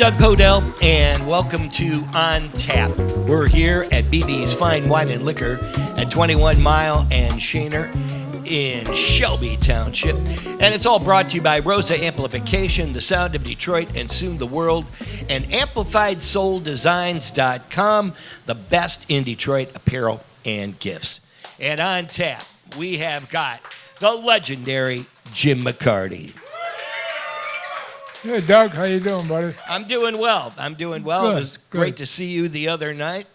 Doug Podell, and welcome to On Tap. We're here at BB's Fine Wine and Liquor at 21 Mile and Shaner in Shelby Township. And it's all brought to you by Rosa Amplification, the sound of Detroit and soon the world, and AmplifiedSoulDesigns.com, the best in Detroit apparel and gifts. And on tap, we have got the legendary Jim McCarty. Hey, Doug, how you doing, buddy? I'm doing well. Good, it was great to see you the other night.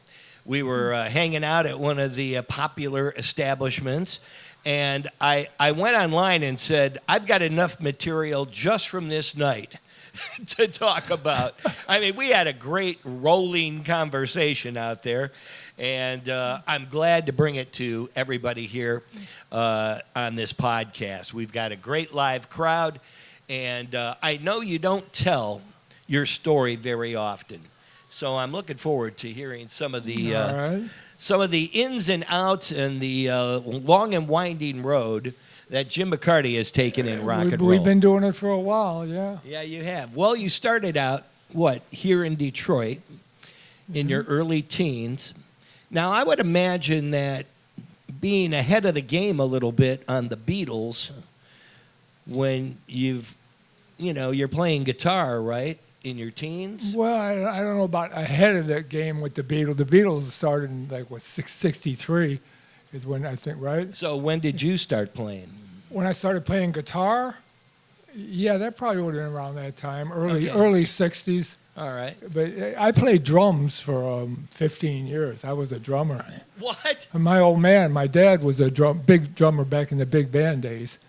We were hanging out at one of the popular establishments, and I went online and said, I've got enough material just from this night to talk about. I mean, we had a great rolling conversation out there, and I'm glad to bring it to everybody here on this podcast. We've got a great live crowd. And I know you don't tell your story very often, so I'm looking forward to hearing some of the ins and outs and the long and winding road that Jim McCarty has taken in rock and roll. We've been doing it for a while, yeah. Yeah, you have. Well, you started out, here in Detroit in your early teens. Now, I would imagine that being ahead of the game a little bit on the Beatles when you're playing guitar, right, in your teens? Well, I don't know about ahead of that game with the Beatles. The Beatles started in, 63 is when, I think, right? So when did you start playing? When I started playing guitar, yeah, that probably would have been around that time, early 60s. All right. But I played drums for 15 years. I was a drummer. What? And my old man, my dad was a big drummer back in the big band days.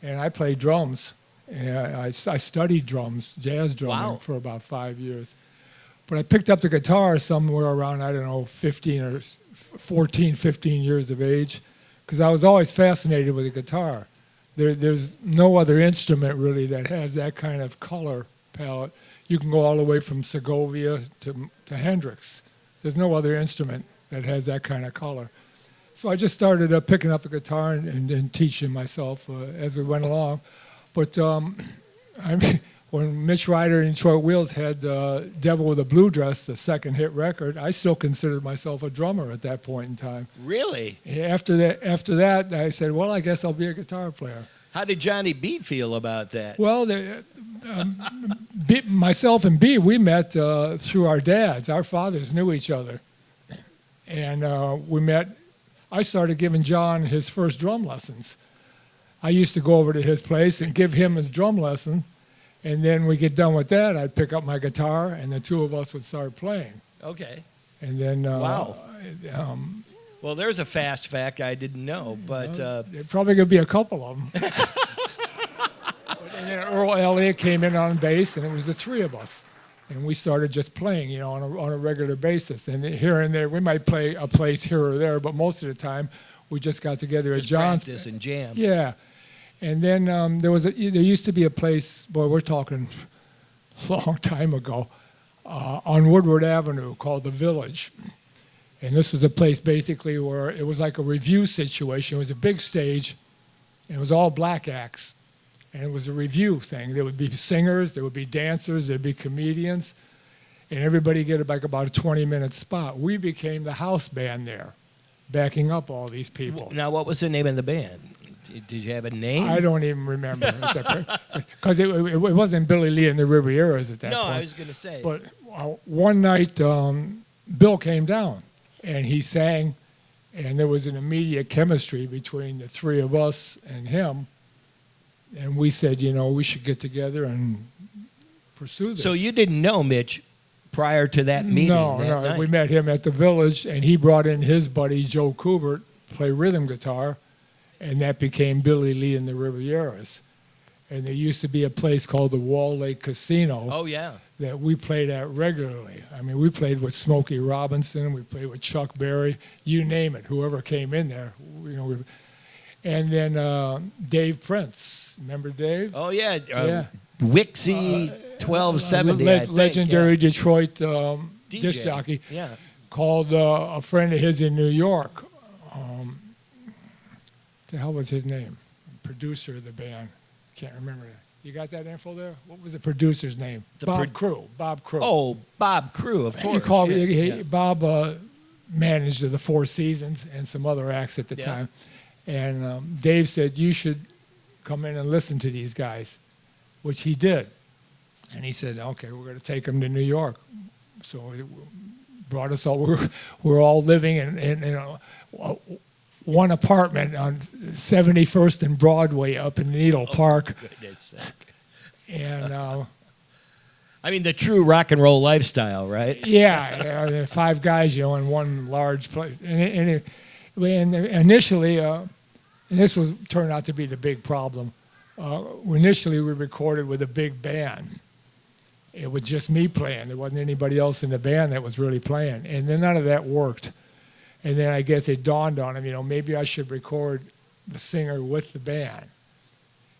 And I played drums. And I studied drums, jazz drumming, for about 5 years. But I picked up the guitar somewhere around, 15 years of age, because I was always fascinated with the guitar. There's no other instrument, really, that has that kind of color palette. You can go all the way from Segovia to Hendrix. There's no other instrument that has that kind of color. So I just started picking up the guitar and teaching myself as we went along. But when Mitch Ryder and Detroit Wheels had Devil with a Blue Dress, the second hit record, I still considered myself a drummer at that point in time. Really? After that, I said, well, I guess I'll be a guitar player. How did Johnny B feel about that? Well, myself and B, we met through our dads. Our fathers knew each other. And we met. I started giving John his first drum lessons. I used to go over to his place and give him his drum lesson, and then we get done with that, I'd pick up my guitar, and the two of us would start playing. Okay. And then... wow. Well, there's a fast fact I didn't know, but... there probably could be a couple of them. And then Earl Elliott came in on bass, and it was the three of us. And we started just playing, on a regular basis. And here and there, we might play a place here or there, but most of the time, we just got together at John's. Practice and jam. Yeah. And then there used to be a place, boy, we're talking a long time ago, on Woodward Avenue called The Village. And this was a place basically where it was like a review situation. It was a big stage, and it was all black acts. And it was a review thing. There would be singers, there would be dancers, there'd be comedians, and everybody get about a 20-minute spot. We became the house band there, backing up all these people. Now, what was the name of the band? Did you have a name? I don't even remember. Because it wasn't Billy Lee and the Rivieras at that point. No, I was going to say. But one night, Bill came down, and he sang, and there was an immediate chemistry between the three of us and him. And we said, we should get together and pursue this. So you didn't know Mitch prior to that meeting? No, night. We met him at the Village, and he brought in his buddy, Joe Kubert, play rhythm guitar, and that became Billy Lee and the Rivieras. And there used to be a place called the Wall Lake Casino. Oh, yeah. That we played at regularly. I mean, we played with Smokey Robinson, we played with Chuck Berry, you name it, whoever came in there. And then Dave Prince, remember Dave? Oh, yeah. Yeah. Wixie 1270, legendary Detroit DJ. disc jockey. Yeah. Called a friend of his in New York. The hell was his name? Producer of the band. Can't remember that. You got that info there? What was the producer's name? Bob Crew. Oh, Bob Crew, of course. Bob managed the Four Seasons and some other acts at the time. And Dave said, you should come in and listen to these guys, which he did. And he said, okay, we're going to take them to New York. So he brought us all. We're all living in one apartment on 71st and Broadway up in Needle Park. And I mean, the true rock and roll lifestyle, right? Yeah, 5 guys, in one large place. And initially, and this turned out to be the big problem. Initially, we recorded with a big band. It was just me playing. There wasn't anybody else in the band that was really playing. And then none of that worked. And then I guess it dawned on him, maybe I should record the singer with the band.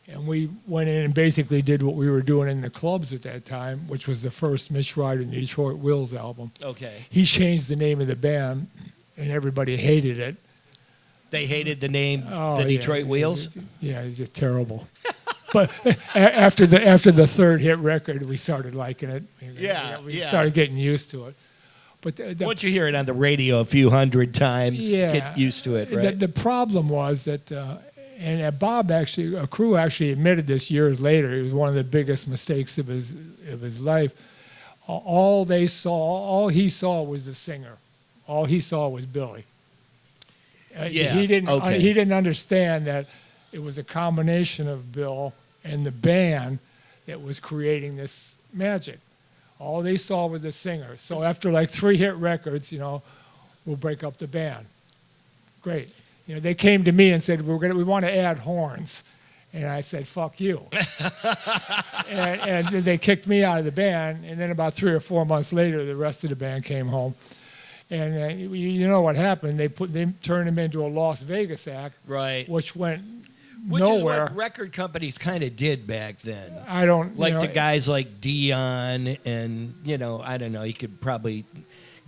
And we went in and basically did what we were doing in the clubs at that time, which was the first Mitch Ryder and the Detroit Wheels album. Okay. He changed the name of the band, and everybody hated it. They hated the name, the Detroit Wheels? It's just terrible. But after the third hit record, we started liking it. We started getting used to it. But once you hear it on the radio a few hundred times, get used to it, right? The problem was that, and Bob Crew actually admitted this years later. It was one of the biggest mistakes of his life. All he saw was the singer. All he saw was Billy. He didn't understand that it was a combination of Bill and the band that was creating this magic. All they saw was the singer. So after like 3 hit records, we'll break up the band. Great. They came to me and said, we want to add horns. And I said, fuck you. and they kicked me out of the band. And then about 3 or 4 months later, the rest of the band came home. And you know what happened? They turned him into a Las Vegas act, right? Which went Which nowhere. is what record companies kind of did back then. I don't like the guys like Dion, and I don't know. You could probably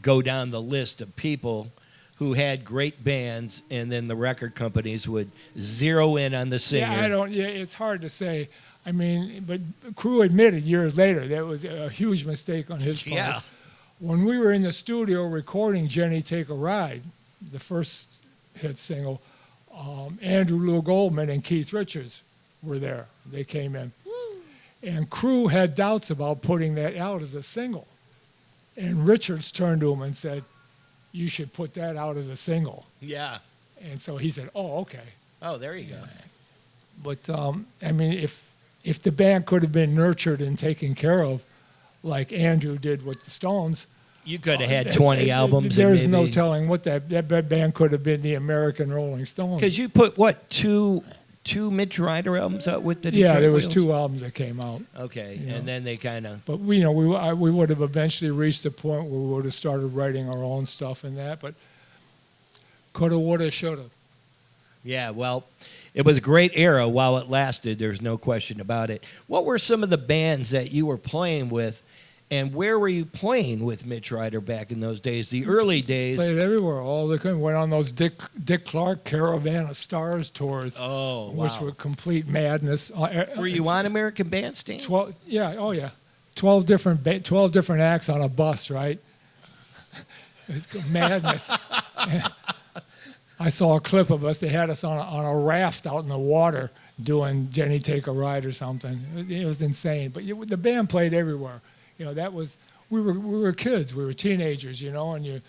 go down the list of people who had great bands, and then the record companies would zero in on the singer. It's hard to say. I mean, but Crew admitted years later that was a huge mistake on his part. Yeah. When we were in the studio recording Jenny Take a Ride, the first hit single, Andrew Lou Goldman and Keith Richards were there. They came in. And Crew had doubts about putting that out as a single. And Richards turned to him and said, you should put that out as a single. Yeah. And so he said, oh, okay. Oh, there you go. But, I mean, if the band could have been nurtured and taken care of, like Andrew did with the Stones, you could have had 20 albums. There's no telling what that band could have been, the American Rolling Stones. Because you put, what, two Mitch Ryder albums out with the Detroit Yeah, there was Wheels? 2 albums that came out. Okay, and then they kind of... But, we would have eventually reached the point where we would have started writing our own stuff and that, but coulda, woulda, shoulda. Yeah, well, it was a great era while it lasted. There's no question about it. What were some of the bands that you were playing with, and where were you playing with Mitch Ryder back in those days, the early days? Played everywhere. Went on those Dick Clark Caravan of Stars tours. Oh, wow. Which were complete madness. Were you on American Bandstand? 12 different acts on a bus, right? It's madness. I saw a clip of us. They had us on a raft out in the water doing Jenny Take a Ride or something. It was insane. But the band played everywhere. That was we were kids. We were teenagers. And you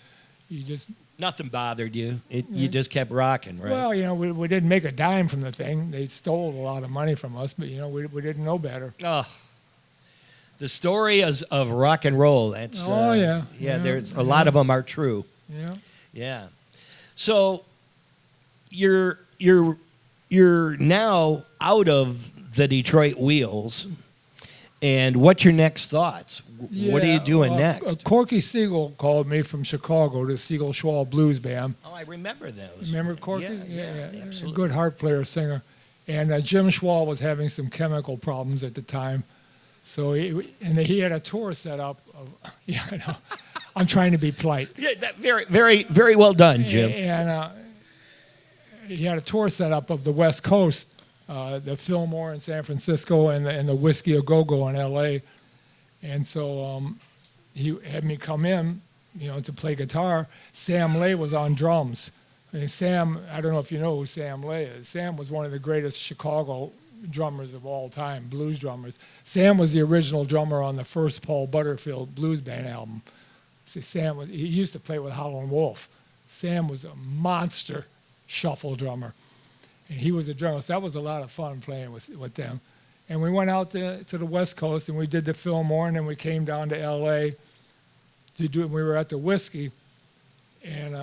just nothing bothered you. You just kept rocking, right? Well, we didn't make a dime from the thing. They stole a lot of money from us, but we didn't know better. Oh, the story of rock and roll. That's There's a lot of them are true. Yeah. So you're now out of the Detroit Wheels, and what's your next thoughts? What are you doing next? Corky Siegel called me from Chicago, the Siegel Schwall Blues Band. Oh, I remember those. Remember Corky? Yeah, absolutely. Good harp player, singer. And Jim Schwall was having some chemical problems at the time. So he had a tour set up of, I know. I'm trying to be polite. Yeah, very, very, very well done, Jim. And he had a tour set up of the West Coast the Fillmore in San Francisco and the Whiskey A Go-Go in L.A. And so he had me come in, to play guitar. Sam Lay was on drums. And Sam, I don't know if you know who Sam Lay is. Sam was one of the greatest Chicago drummers of all time, blues drummers. Sam was the original drummer on the first Paul Butterfield Blues Band album. See, he used to play with Howlin' Wolf. Sam was a monster shuffle drummer. And he was a drummer, so that was a lot of fun playing with them. And we went out to the West Coast, and we did the Fillmore, and then we came down to L.A. to do it. We were at the Whiskey, and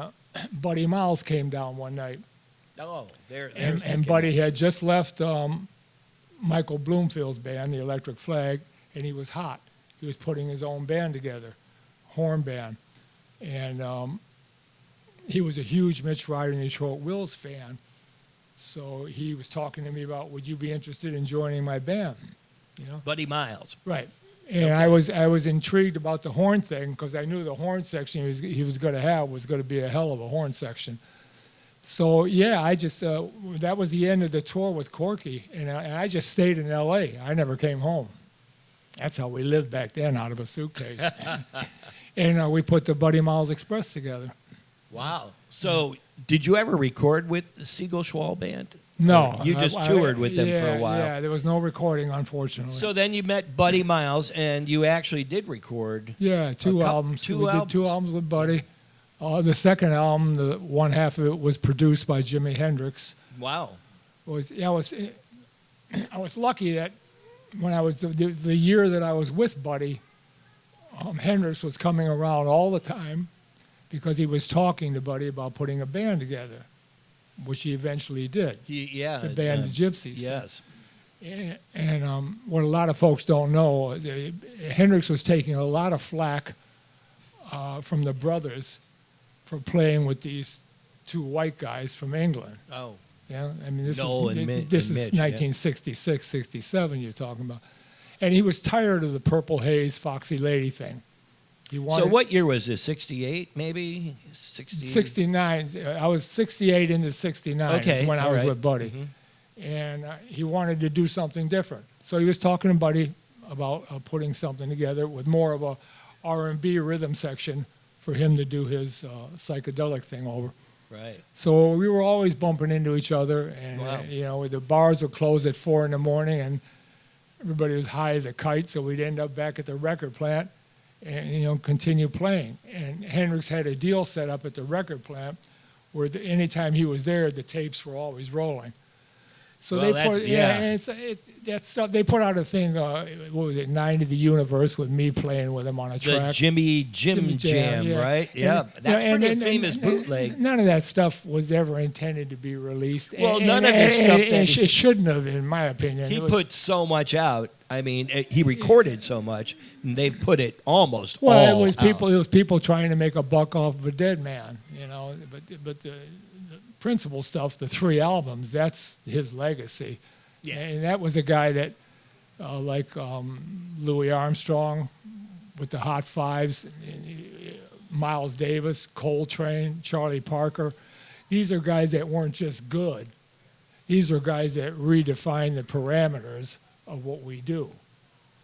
Buddy Miles came down one night. Oh, and Buddy had just left Michael Bloomfield's band, the Electric Flag, and he was hot. He was putting his own band together, horn band. And he was a huge Mitch Ryder and Detroit Wills fan. So he was talking to me about, would you be interested in joining my band? Buddy Miles. Right. And okay. I was intrigued about the horn thing because I knew the horn section he was going to have was going to be a hell of a horn section. So yeah, I just that was the end of the tour with Corky, and I just stayed in L.A. I never came home. That's how we lived back then, out of a suitcase. And we put the Buddy Miles Express together. Wow. So did you ever record with the Siegel Schwall Band? No. You just toured with them for a while. Yeah, there was no recording, unfortunately. So then you met Buddy Miles, and you actually did record. Yeah, two albums. We did 2 albums with Buddy. The second album, the one half of it was produced by Jimi Hendrix. Wow. I was lucky that when I was the year that I was with Buddy, Hendrix was coming around all the time because he was talking to Buddy about putting a band together, which he eventually did. The band, the Gypsies. Yes. And what a lot of folks don't know, Hendrix was taking a lot of flack from the brothers for playing with these 2 white guys from England. Oh. Yeah, I mean, this Noel is Mitch, 1966, 67 you're talking about. And he was tired of the Purple Haze, Foxy Lady thing. So what year was this, 68 maybe? 69. I was 68 into 69 is when I was with Buddy. Mm-hmm. And he wanted to do something different. So he was talking to Buddy about putting something together with more of a R&B rhythm section for him to do his psychedelic thing over. Right. So we were always bumping into each other, and wow. The bars would close at 4 a.m, and everybody was high as a kite. So we'd end up back at the record plant, and continue playing. And Hendrix had a deal set up at the record plant, where anytime he was there, the tapes were always rolling. So they put they put out a thing. What was it? 9 to the Universe with me playing with him on a track. The Jim Jam, right? Yeah, that's pretty famous bootleg. None of that stuff was ever intended to be released. Well, none of this stuff. It shouldn't have, in my opinion. He put so much out. I mean, he recorded so much, and they've put it almost all it was people. out. It was people trying to make a buck off of a dead man, But the principal stuff, the 3 albums, that's his legacy. Yeah. And that was a guy that, like Louis Armstrong with the Hot Fives, Miles Davis, Coltrane, Charlie Parker. These are guys that weren't just good. These are guys that redefined the parameters of what we do.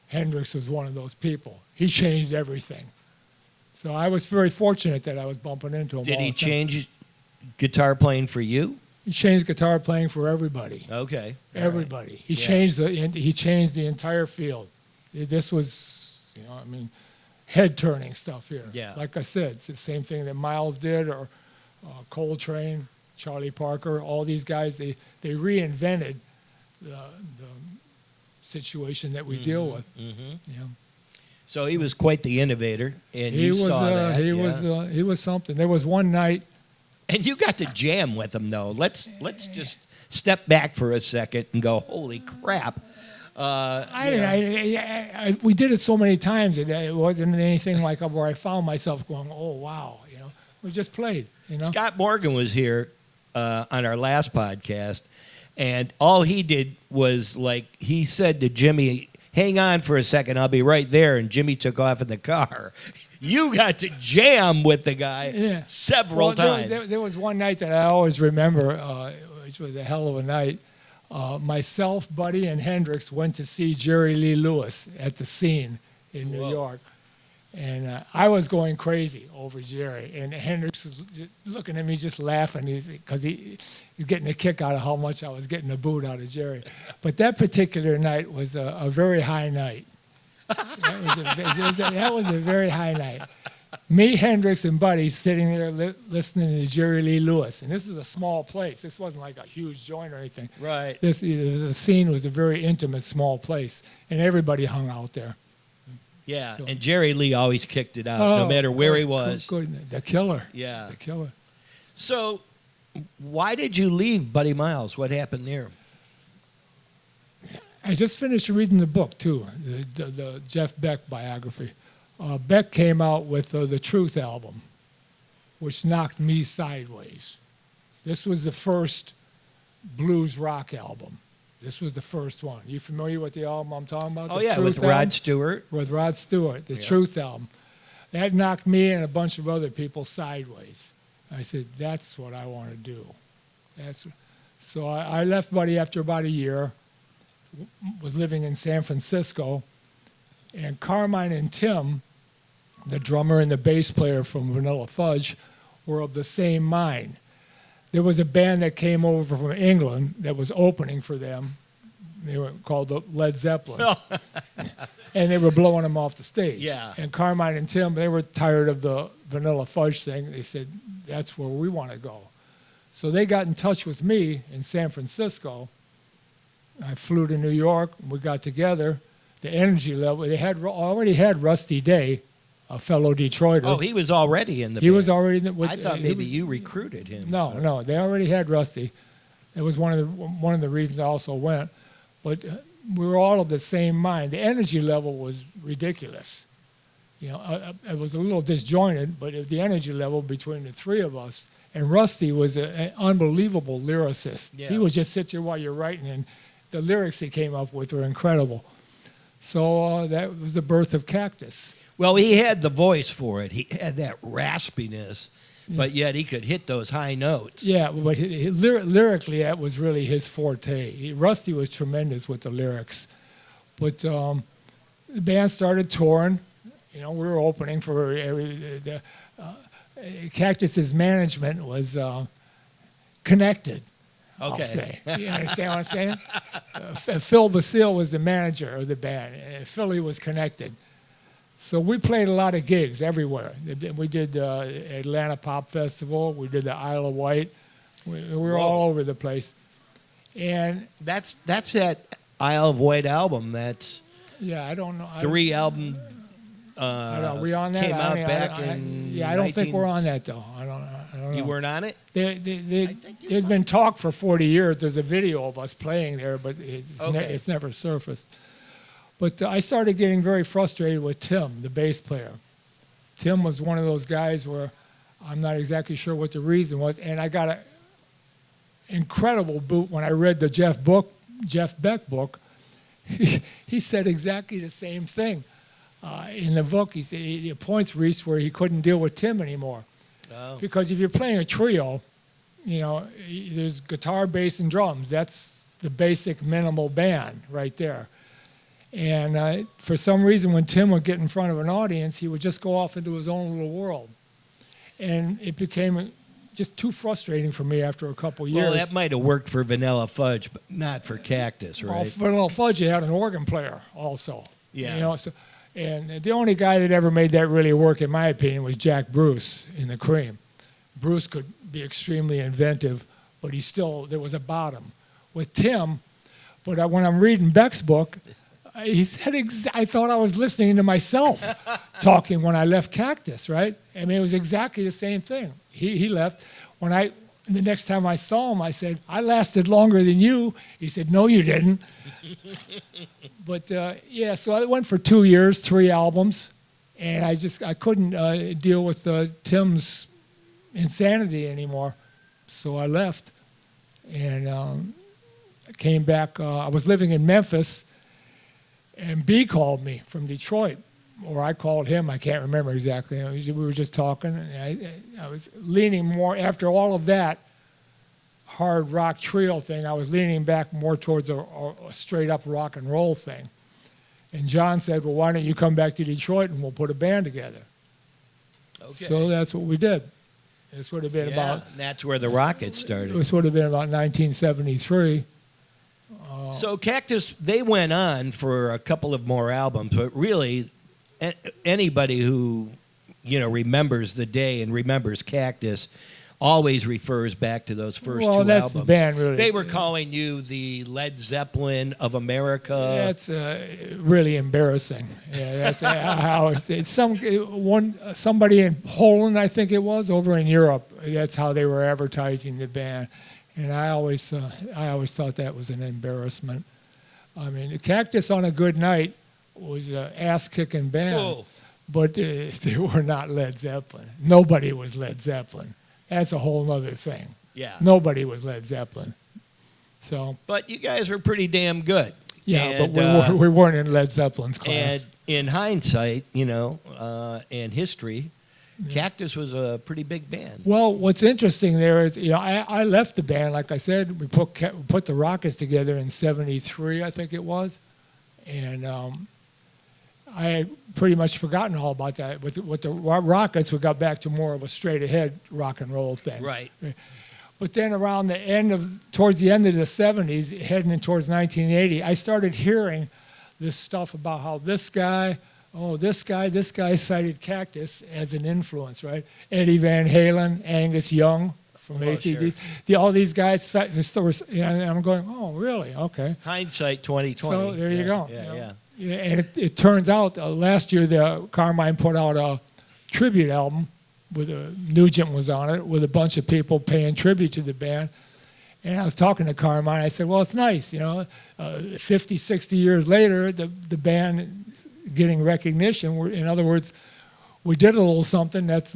Hendrix was one of those people. He changed everything. So I was very fortunate that I was bumping into him. Did he change guitar playing for you? He changed guitar playing for everybody. Okay. Everybody. Right. He changed the entire field. This was, head-turning stuff here. Yeah. Like I said, it's the same thing that Miles did, or Coltrane, Charlie Parker, all these guys. They reinvented the situation that we deal with. Mm-hmm. Yeah. So he was quite the innovator, and you saw that. He was something. There was one night. And you got to jam with him, though. Let's just step back for a second and go, holy crap. We did it so many times, it wasn't anything like where I found myself going, oh, wow. We just played. Scott Morgan was here on our last podcast, and all he did was, he said to Jimmy, hang on for a second, I'll be right there, and Jimmy took off in the car. You got to jam with the guy several times. There was one night that I always remember, which was a hell of a night. myself, Buddy, and Hendrix went to see Jerry Lee Lewis at the Scene in New York. And I was going crazy over Jerry. And Hendrix was looking at me just laughing because he's getting a kick out of how much I was getting a boot out of Jerry. But that particular night was a very high night. That was a very high night. Me, Hendrix, and Buddy sitting there listening to Jerry Lee Lewis. And this is a small place. This wasn't like a huge joint or anything. Right. The Scene was a very intimate, small place. And everybody hung out there. Yeah, and Jerry Lee always kicked it out, no matter where he was. Good. The killer. Yeah. The killer. So why did you leave Buddy Miles? What happened there? I just finished reading the book, too, the Jeff Beck biography. Beck came out with the Truth album, which knocked me sideways. This was the first blues rock album. This was the first one. You familiar with the album I'm talking about? Oh, the yeah, Truth with album? Rod Stewart. With Rod Stewart, the Truth album. That knocked me and a bunch of other people sideways. I said, that's what I want to do. So I left Buddy after about a year, was living in San Francisco, and Carmine and Tim, the drummer and the bass player from Vanilla Fudge, were of the same mind. There was a band that came over from England that was opening for them. They were called the Led Zeppelin. And they were blowing them off the stage. Yeah. And Carmine and Tim, they were tired of the Vanilla Fudge thing. They said, that's where we want to go. So they got in touch with me in San Francisco. I flew to New York. We got together. The energy level, they already had Rusty Day, a fellow Detroiter. Oh, he was already in the band. He was already in the... I thought maybe you recruited him. No, they already had Rusty. It was one of the reasons I also went. But we were all of the same mind. The energy level was ridiculous. You know, it was a little disjointed, but the energy level between the three of us. And Rusty was an unbelievable lyricist. Yeah. He would just sit there while you're writing, and the lyrics he came up with were incredible. So that was the birth of Cactus. Well, he had the voice for it. He had that raspiness, but yet he could hit those high notes. Yeah, but lyrically, that was really his forte. Rusty was tremendous with the lyrics. But the band started touring. You know, we were opening for Cactus's management was connected. Okay. I'll say. You understand what I'm saying? Phil Basile was the manager of the band, and Philly was connected. So we played a lot of gigs everywhere. We did the Atlanta Pop Festival. We did the Isle of Wight. We were all over the place. And that's that Isle of Wight album. That's I don't know. 3 album. Are we on that? Came out back in. I don't think we're on that though. I don't know. You weren't on it? There's been talk for 40 years. There's a video of us playing there, but it's never surfaced. But I started getting very frustrated with Tim, the bass player. Tim was one of those guys where I'm not exactly sure what the reason was, and I got an incredible boot when I read the Jeff Beck book. He said exactly the same thing. In the book, he said the points reached where he couldn't deal with Tim anymore. Oh. Because if you're playing a trio, you know, there's guitar, bass, and drums. That's the basic minimal band right there. And for some reason, when Tim would get in front of an audience, he would just go off into his own little world. And it became just too frustrating for me after a couple years. Well, that might have worked for Vanilla Fudge, but not for Cactus, right? Well, for Vanilla Fudge, you had an organ player also. Yeah. You know, and the only guy that ever made that really work, in my opinion, was Jack Bruce in the Cream. Bruce could be extremely inventive, but there was a bottom. With Tim, but when I'm reading Beck's book, he said, I thought I was listening to myself talking when I left Cactus, right? I mean, it was exactly the same thing. He left. The next time I saw him, I said, I lasted longer than you. He said, no, you didn't. But, so I went for 2 years, 3 albums, and I couldn't deal with Tim's insanity anymore. So I left and I came back. I was living in Memphis, and B called me from Detroit, or I called him. I can't remember exactly. We were just talking, and I was leaning more. After all of that, hard rock trio thing. I was leaning back more towards a straight up rock and roll thing. And John said, well, why don't you come back to Detroit and we'll put a band together. Okay. So that's what we did. This would have been about. And that's where the Rockets started. This would have been about 1973. So Cactus, they went on for a couple of more albums, but really, anybody who remembers the day and remembers Cactus always refers back to those first two that's albums. The band, really. They were calling you the Led Zeppelin of America. That's really embarrassing. Yeah, that's how it's somebody in Poland, I think it was, over in Europe. That's how they were advertising the band, and I always thought that was an embarrassment. I mean, the Cactus on a good night was an ass-kicking band, Whoa. but they were not Led Zeppelin. Nobody was Led Zeppelin. That's a whole other thing. Yeah. Nobody was Led Zeppelin. So. But you guys were pretty damn good. Yeah, and, but we weren't in Led Zeppelin's class. And in hindsight, and history, Cactus was a pretty big band. Well, what's interesting there is, I left the band, like I said. We put the Rockets together in '73, I think it was, and I had pretty much forgotten all about that. With the Rockets, we got back to more of a straight-ahead rock and roll thing. Right. But then towards the end of the '70s, heading in towards 1980, I started hearing this stuff about how this guy cited Cactus as an influence, right? Eddie Van Halen, Angus Young from AC/DC. Sure. All these guys, and I'm going, oh, really? Okay. Hindsight 2020. So there you go. Yeah. Yeah, and it turns out last year the Carmine put out a tribute album with Nugent was on it with a bunch of people paying tribute to the band. And I was talking to Carmine. I said, well, it's nice, 50, 60 years later, the band getting recognition. In other words, we did a little something that's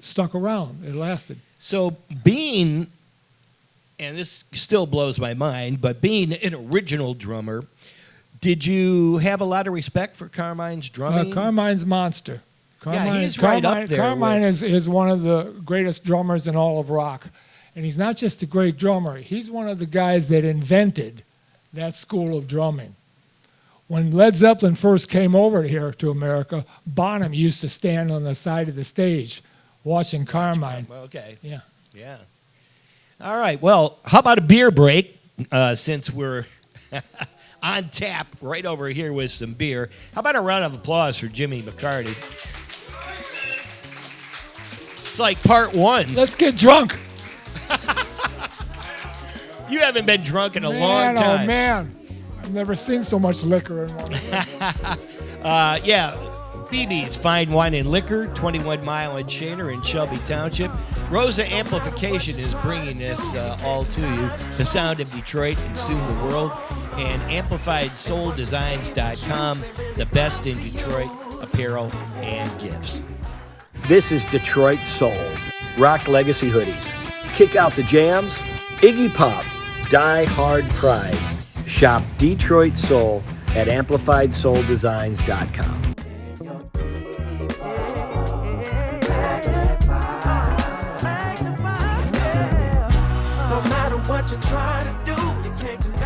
stuck around. It lasted. So being, and this still blows my mind, but being an original drummer, did you have a lot of respect for Carmine's drumming? Carmine's monster. He's right up there. Carmine is one of the greatest drummers in all of rock. And he's not just a great drummer. He's one of the guys that invented that school of drumming. When Led Zeppelin first came over here to America, Bonham used to stand on the side of the stage watching Carmine. Okay. Yeah. Yeah. All right. Well, how about a beer break since we're on tap right over here with some beer? How about a round of applause for Jimmy McCarty? It's like part one. Let's get drunk. You haven't been drunk in a long time. Oh, man. I've never seen so much liquor in one. BB's Fine Wine and Liquor, 21 Mile and Shaner in Shelby Township. Rosa Amplification is bringing this all to you. The sound of Detroit and soon the world. And AmplifiedSoulDesigns.com, the best in Detroit apparel and gifts. This is Detroit Soul. Rock Legacy hoodies. Kick out the jams. Iggy Pop. Die Hard Pride. Shop Detroit Soul at AmplifiedSoulDesigns.com. No matter what you try to do, you can't deny.